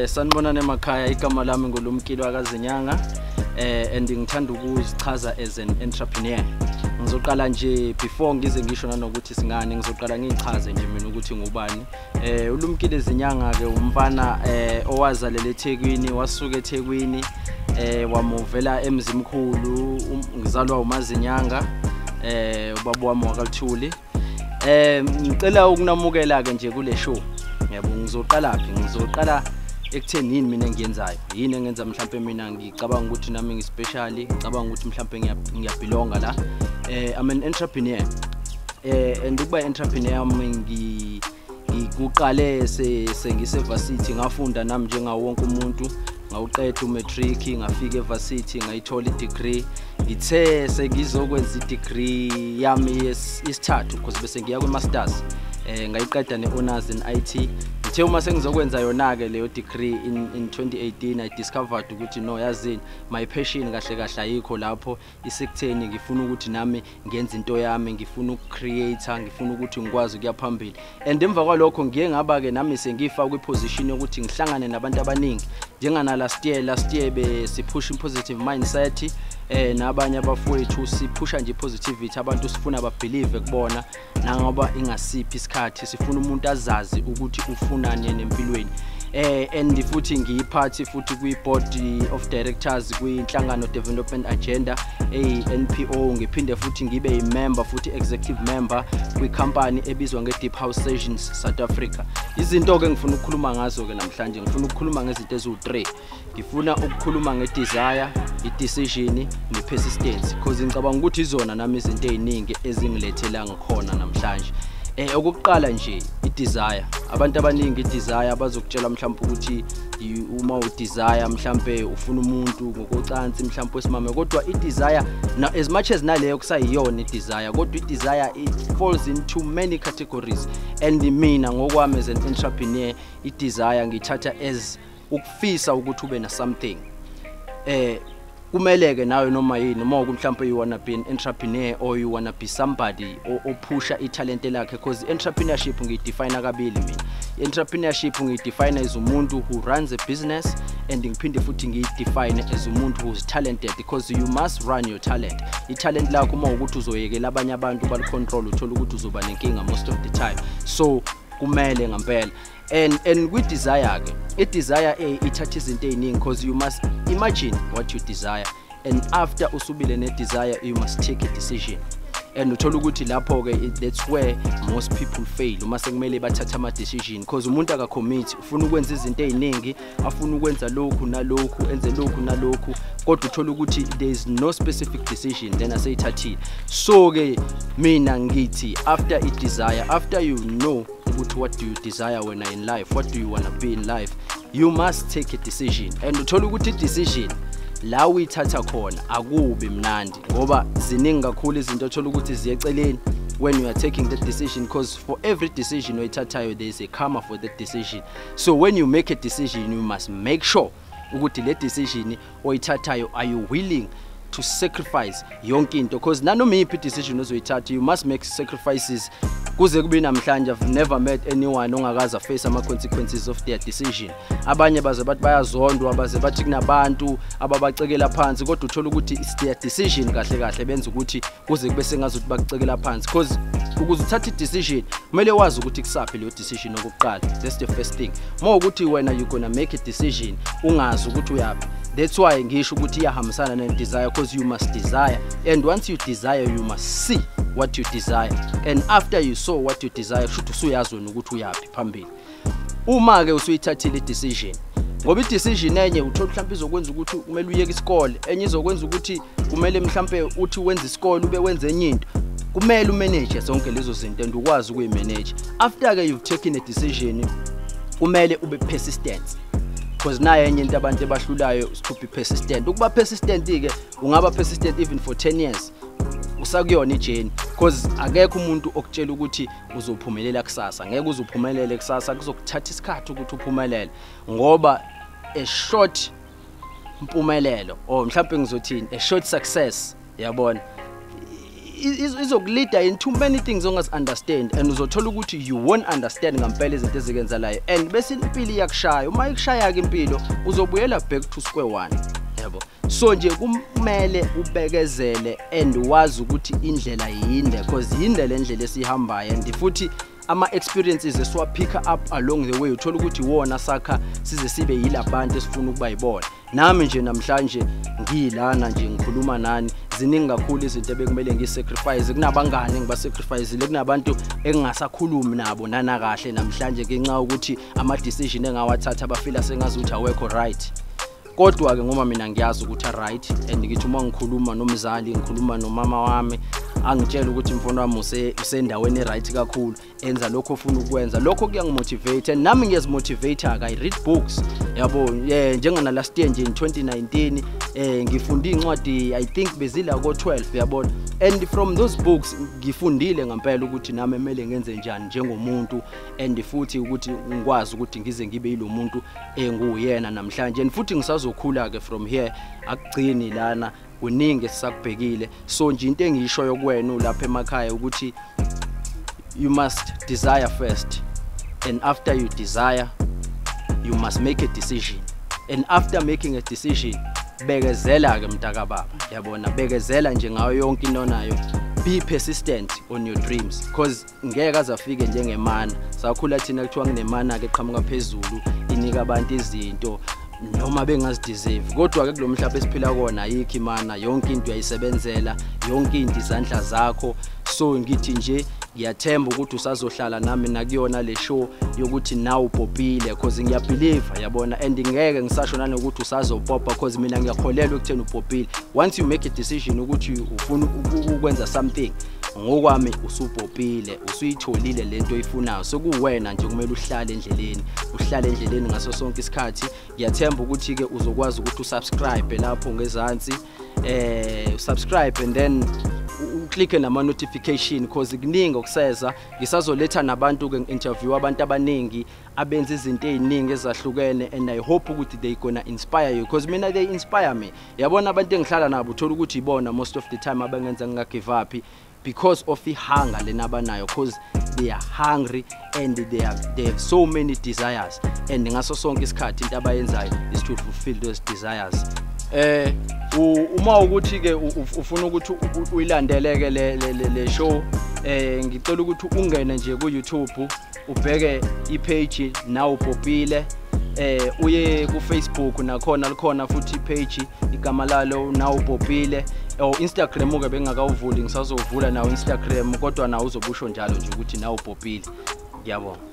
Sanibonani emakhaya, igama lami ngolumkilo akazinyanga and ngithanda ukuzichaza as an entrepreneur. Ngizoqala nje before ngize ngisho nanokuthi singane, ngizoqala ngichaze nje mina ukuthi ngubani. Ulumkile Zinyanga ke umfana owazalele eThekwini, wasuka eThekwini wamuvela eMzimkhulu, ngizalwa uMazinyanga, ubaba wami wakaLthuli. Ngicela ukunamukela ke nje kule show. Yebo, ngizoqala ekutheni yini mina engiyenzayo, yini engenza mhlambe mina ngicabanga ukuthi nami ngispecial, ngicabanga ukuthi mhlambe ngiyabelonga la. I'm an entrepreneur, and ukuba entrepreneur ngikuqale sengisevarsity, ngafunda nami njengawo wonke umuntu, ngawuqeda umatric, ngafika evarsity, ngayithola i-degree. Ngithe sengizokwenza i-degree yami yesithathu because bese ngiya kwi-masters, ngayiqeda ne-honors in IT. Ngithe uma sengizokwenza yona ke leyo degree in 2018, I discovered ukuthi no, yazini my passion kahle kahle ayikho lapho, isekutheni ngifuna ukuthi nami ngenze into yami, ngifuna ukcreate, ngifuna ukuthi ngikwazi ukuya phambili. And emva kwalokho ngiye ngaba ke nami sengifa kwi-position yokuthi ngihlangane nabantu abaningi njengana last year besipusha positive mindset, nabanye abafowethu sipusha nje positivity, abantu sifuna babelieve kubona nangoba ingasiphi isikhathi, sifuna umuntu azazi ukuthi ufunani nempilweni. And futhi ngiyiphathi futhi kwi-board of directors kwinhlangano development agenda NPO, ngiphinde futhi ngibe i-member futhi executive member kwi-company ebizwa nge-Deep House Sessions South Africa. Izinto ke ngifuna ukukhuluma ngazo ke namhlanje, ngifuna ukukhuluma ngezinto eziwu-3. Ngifuna ukukhuluma nge-desire, i-decision, ne-persistence, because ngicabanga ukuthi izona nami izinto eziningi ezingilethela ngikhona namhlanje. Okuqala nje i-desire. Abantu abaningi i-desire bazokutshela mhlawumbe ukuthi uma u-desire mhlawumbe ufuna umuntu ngokocansi mhlawumbe wesimame, kodwa i-desire as much as naleyo kusayiyona i-desire, kodwa i-desire it falls into many categories. And mina ngokwami as an entrepreneur, i-desire ngithatha as ukufisa ukuthi ube na something. Kumeleke nawe noma yini, uma mhlawumbe you wanna be an entrepreneur or you wanna be somebody opusha italent lakhe, because entrepreneurship ngiyidefine kabili mina. Entrepreneurship ngiyidefine as umuntu who runs a business, and ngiphinde futhi ngiyidefine as umuntu who's talented, because you must run your talent. I-talent lakho uma ukuthi uzoyekela abanye abantu balicontrol, uthola ukuthi uzoba nenkinga most of the time. So kumele ngempela. And with desire ke, i-desire ithatha izinto eziningi, because you must imagine what you desire, and after usubile ne-desire you must take a decision. And uthola ukuthi lapho ke that's where most people fail, uma sekumele bathatha ama decision, because umuntu akacommit, ufuna ukwenza izinto eziningi, afuna ukwenza lokhu nalokhu, enze lokhu nalokhu, kodwa uthola ukuthi there is no specific decision then aseyithathile. So ke mina ngithi after i-desire, after you know what do you desire when you're in life, what do you want to be in life, you must take a decision. And uthola ukuthi i-decision la uyithatha khona akubi mnandi, ngoba ziningi kakhulu izinto uthola ukuthi ziyeceleni when you are taking that decision, because for every decision oyithathayo there is a karma for that decision. So when you make a decision, you must make sure ukuthi le decision oyithathayo are you willing to sacrifice yonke into, because nanoma iphi decision ozoyithatha you must make sacrifices. Kuze kube namhlanje I've never met anyone ongakaza face ama consequences of their decision. Abanye baze bathi bayazondwa, baze bathi kunabantu ababacekela phansi, kodwa uthola ukuthi it's their decision kahle kahle benza ukuthi kuze kube sengazuthi bakucekela phansi, because ukuze uthathe i-decision kumele wazi ukuthi kusaphi leyo decision okuqala. That's the first thing. Uma ukuthi wena you gonna make a decision ungazi ukuthi uyaphi, that's why ngisho ukuthi iyahambisana ne-desire, because you must desire, and once you desire you must see what you desire, and after you saw what you desire should usuyazi ukuthi uyaphi phambili. Uma ke usuyithathile i-decision, ngoba i-decision enye uthola mhlawumbe izokwenza ukuthi kumele uyeke isikole, enye izokwenza ukuthi kumele mhlawumbe uthi wenza isikole ube wenza enye into, kumele umanage zonke lezo zinto and ukwazi ukuyimanage. After ke you've taken a decision, kumele ube persistent, because naye enye into abantu abahlulayo to be persistent. Ukuba persistent ke ungaba persistent even for 10 years usakuyona ijeni, because akekho umuntu okutshela ukuthi uzophumelela kusasa. Ngeke uzophumelele kusasa, kuzokuthatha isikhathi ukuthi uphumelele, ngoba a short impumelelo or mhlawumbe ngizothini a short success, yabona, izokulead in too many things ongas understand and uzothola ukuthi you won't understand ngempela izinto ezikenzalayo and bese impilo iyakushaya uma ikushaya ke impilo uzobuyela back to square one yabo so nje kumele ubekezele and wazi ukuthi indlela yinde because yinde le ndlela esihambayo and futhi ama experiences eswa pick up along the way uthola ukuthi wona sakha size sibe yilabantu esifuna ukuba yibona nami nje namhlanje ngilana nje ngikhuluma nani ziningi kakhulu izinto bekumele ngisacrifice kunabangane ngiba sacrifice le kunabantu engingasakhulumi nabo nana kahle namhlanje ngenxa ukuthi ama decision engawathatha abafila sengazuthi awekho right kodwa ke ngoba mina ngiyazi ukuthi right and ngithi uma ngikhuluma nomzali ngikhuluma nomama wami angitshela ukuthi mfowethu wami usendaweni right kakhulu enza lokho ofuna ukwenza lokho kuyangimotivate and nami ngiyazimotivate aka I read books yabo njengana last year nje in 2019 ngifunda incwadi I think bezila ko 12 yabona and from those books ngifundile ngempela ukuthi nami emele ngenze njani njengomuntu and futhi ukuthi ngikwazi ukuthi ngize ngibe yilomuntu enguyena namhlanje and futhi ngisazokhula ke from here akugcini lana kuningi esakubhekile so nje into engisho yokuwena lapha emakhaya ukuthi you must desire first and after you desire you must make a decision and after making a decision bekezela ke mntaka baba yabona bekezela nje ngayo yonke into nayo be persistent on your dreams because ngeke azafike njengemana sakhula thina kuthiwa kunemana ke qhamuka phezulu inika abantu izinto noma bengazideserve kodwa ke kulomhlaba esiphila kona ayikho imana yonke into uyayisebenzela yonke into izandla zakho so ngithi nje ngiyathemba ukuthi usazohlala nami nakuyona le show yokuthi Nawe Upopile because ngiyabelieve yabona and ngeke ngisasho nanokuthi usazopopa because mina ngiyakholelwa ukuthena upopile once you make a decision ukuthi ufuna ukwenza something ngokwami usupopile usuyitholile lento oyifunayo sokuwena nje kumele uhlale endleleni ngaso sonke isikhathi ngiyathemba ukuthi ke uzokwazi ukuthi usubscribe lapho ngezansi subscribe and then click nama notification because kuningi okuseza ngisazoletha nabantu ke interview abantu abaningi abenza izinto eziningi ezahlukene and I hope ukuthi they gonna inspire you because mina they inspire me yabona abantu engihlala nabo uthola ukuthi ibona most of the time abangenza ngingagive up because of the hunger lena abanayo because they are hungry and they have so many desires and ngaso sonke isikhathi into abayenzayo is to fulfill those desires uma ukuthi ke ufuna ukuthi uyilandeleke le show ngicela ukuthi ungene nje ku YouTube ubheke ipage Nawe Upopile uye ku Facebook nakhona likhona futhi ipage igama lalo Nawe Upopile o Instagram ke bengakawuvuli ngisazovula nawo Instagram kodwa nawo uzobusho njalo nje ukuthi Nawe Upopile ngiyabonga.